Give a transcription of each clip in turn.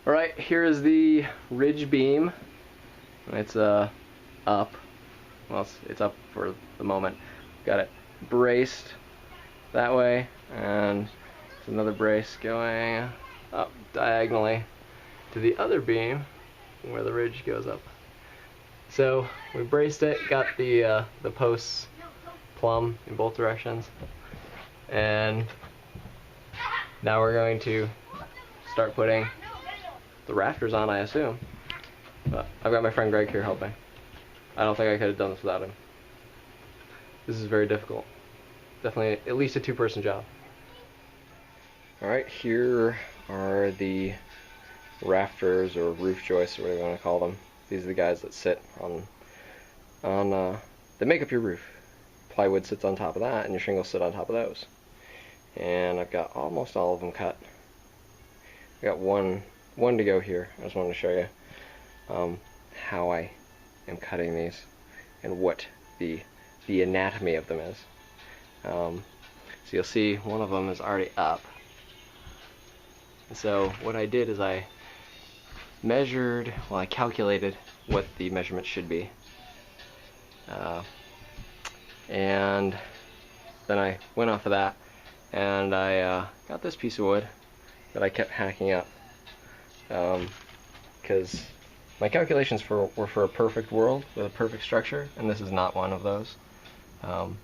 Alright, here is the ridge beam. It's up. Well, it's up for the moment. Got it braced that way, and there's another brace going up diagonally to the other beam where the ridge goes up. So we braced it, got the posts plumb in both directions, and now we're going to start putting the rafters on, I assume. But I've got my friend Greg here helping. I don't think I could have done this without him. This is very difficult. Definitely at least a two-person job. Alright, here are the rafters or roof joists, or whatever you want to call them. These are the guys that sit on that make up your roof. Plywood sits on top of that, and your shingles sit on top of those. And I've got almost all of them cut. I got one to go here. I just wanted to show you how I am cutting these and what the anatomy of them is. So you'll see one of them is already up. And so what I did is I calculated what the measurement should be. And then I went off of that, and I got this piece of wood that I kept hacking up, because my calculations were for a perfect world with a perfect structure, and this is not one of those. And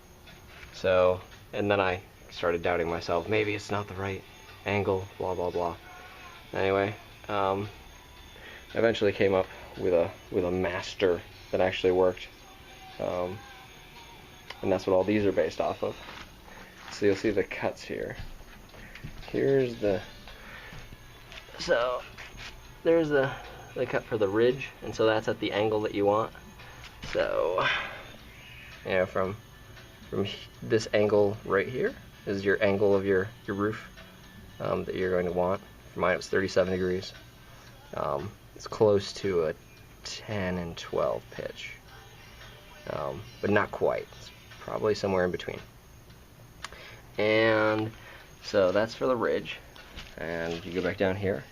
then I started doubting myself. Maybe it's not the right angle, blah blah blah. Anyway, I eventually came up with a master that actually worked, and that's what all these are based off of. So you'll see the cuts here. Here's there's the cut for the ridge, and so that's at the angle that you want. So, you know, from this angle right here is your angle of your roof that you're going to want. For mine it was 37 degrees. It's close to a 10 and 12 pitch, but not quite. It's probably somewhere in between. And so that's for the ridge. And you go back down here,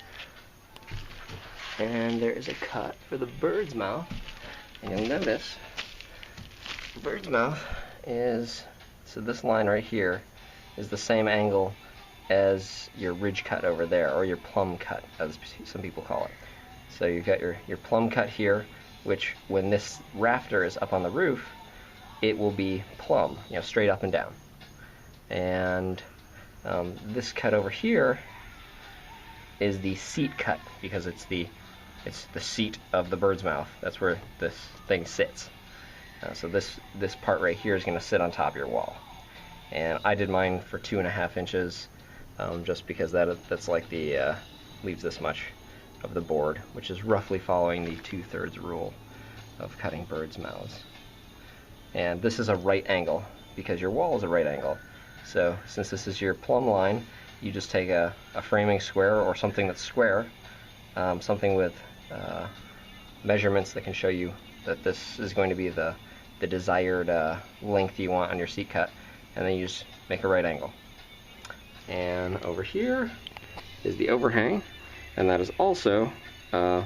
and there is a cut for the bird's mouth. And you'll notice the bird's mouth is, so this line right here is the same angle as your ridge cut over there, or your plumb cut, as some people call it. So you've got your plumb cut here, which when this rafter is up on the roof, it will be plumb, you know, straight up and down. And this cut over here is the seat cut, because it's the seat of the bird's mouth. That's where this thing sits. So this part right here is going to sit on top of your wall. And I did mine for 2.5 inches, just because that's like the leaves this much of the board, which is roughly following the 2/3 rule of cutting birds' mouths. And this is a right angle, because your wall is a right angle. So since this is your plumb line, you just take a framing square, or something that's square, something with measurements that can show you that this is going to be the desired length you want on your seat cut, and then you just make a right angle. And over here is the overhang, and that is also a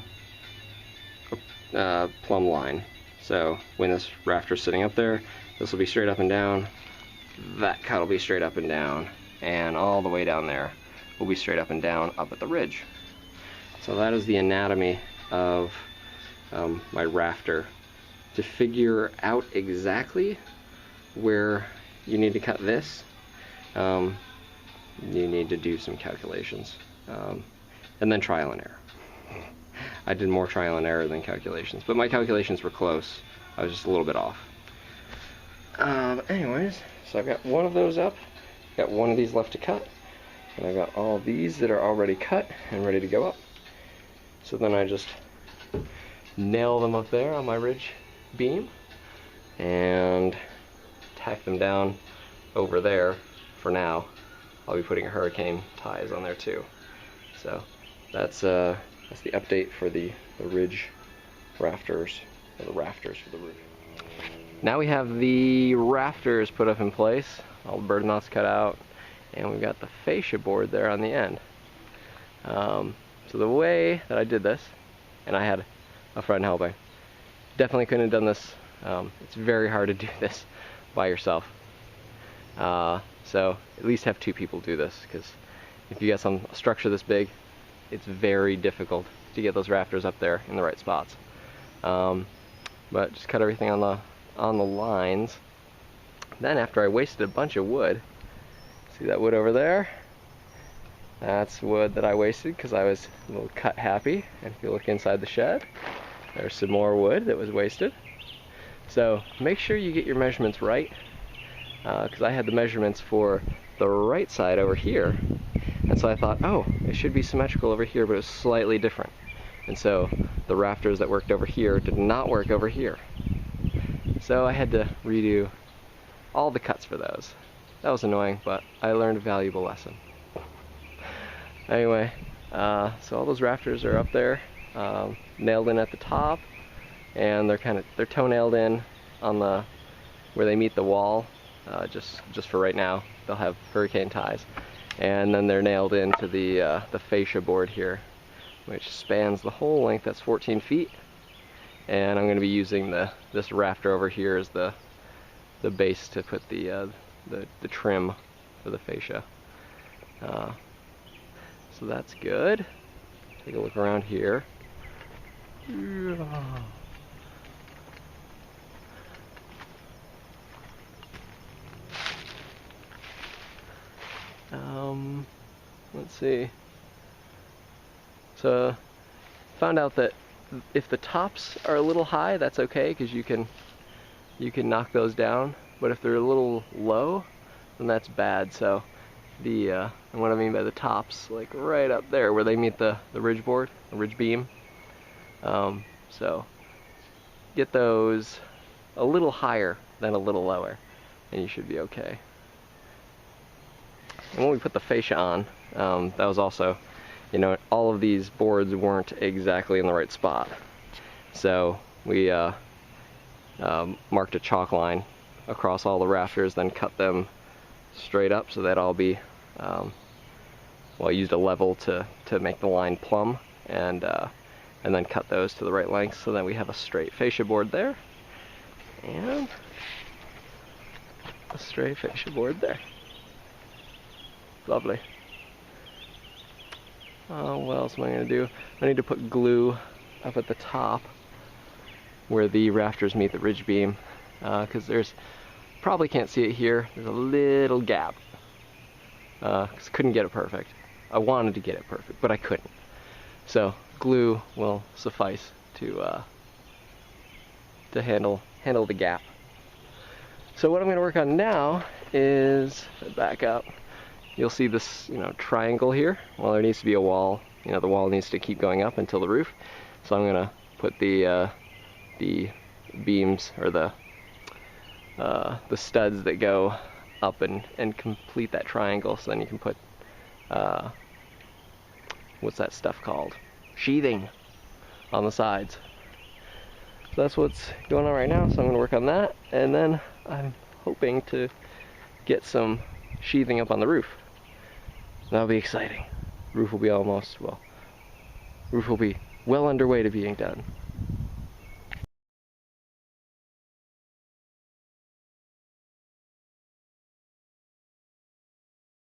plumb line. So when this rafter is sitting up there, this will be straight up and down, that cut will be straight up and down, and all the way down there will be straight up and down up at the ridge. So that is the anatomy of my rafter. To figure out exactly where you need to cut this, you need to do some calculations, and then trial and error. I did more trial and error than calculations, but my calculations were close. I was just a little bit off. Anyways, so I've got one of those up, got one of these left to cut, and I've got all these that are already cut and ready to go up. So then I just nail them up there on my ridge beam and tack them down over there for now. I'll be putting hurricane ties on there too. So that's the update for the ridge rafters, or the rafters for the roof. Now we have the rafters put up in place, all the bird mouths cut out, and we've got the fascia board there on the end. So the way that I did this, and I had a friend helping, definitely couldn't have done this. It's very hard to do this by yourself. So at least have 2 people do this, because if you got a structure this big, it's very difficult to get those rafters up there in the right spots. But just cut everything on the lines. Then after I wasted a bunch of wood, see that wood over there? That's wood that I wasted because I was a little cut happy. And if you look inside the shed, there's some more wood that was wasted. So make sure you get your measurements right, because I had the measurements for the right side over here, and so I thought, oh, it should be symmetrical over here, but it was slightly different. And so the rafters that worked over here did not work over here. So I had to redo all the cuts for those. That was annoying, but I learned a valuable lesson. Anyway, so all those rafters are up there, nailed in at the top, and they're toe nailed in on where they meet the wall, just for right now. They'll have hurricane ties, and then they're nailed into the fascia board here, which spans the whole length. That's 14 feet, and I'm going to be using this rafter over here as the base to put the trim for the fascia. So that's good. Take a look around here. Let's see. So found out that if the tops are a little high, that's okay, because you can knock those down. But if they're a little low, then that's bad. So and what I mean by the tops, like right up there where they meet the ridge board, the ridge beam. So get those a little higher than a little lower, and you should be okay. And when we put the fascia on, that was also, all of these boards weren't exactly in the right spot. So we marked a chalk line across all the rafters, then cut them straight up so they'd all be, I used a level to make the line plumb, and then cut those to the right length so that we have a straight fascia board there, and a straight fascia board there. Lovely. What else am I going to do? I need to put glue up at the top where the rafters meet the ridge beam, because probably can't see it here, there's a little gap, because I couldn't get it perfect. I wanted to get it perfect, but I couldn't. So glue will suffice to handle the gap. So what I'm going to work on now is, back up, you'll see this, triangle here. Well, there needs to be a wall. The wall needs to keep going up until the roof. So I'm going to put the beams, or the studs that go up and complete that triangle. So then you can put, what's that stuff called? Sheathing on the sides. So that's what's going on right now. So I'm going to work on that, and then I'm hoping to get some sheathing up on the roof. That'll be exciting. Roof will be well underway to being done.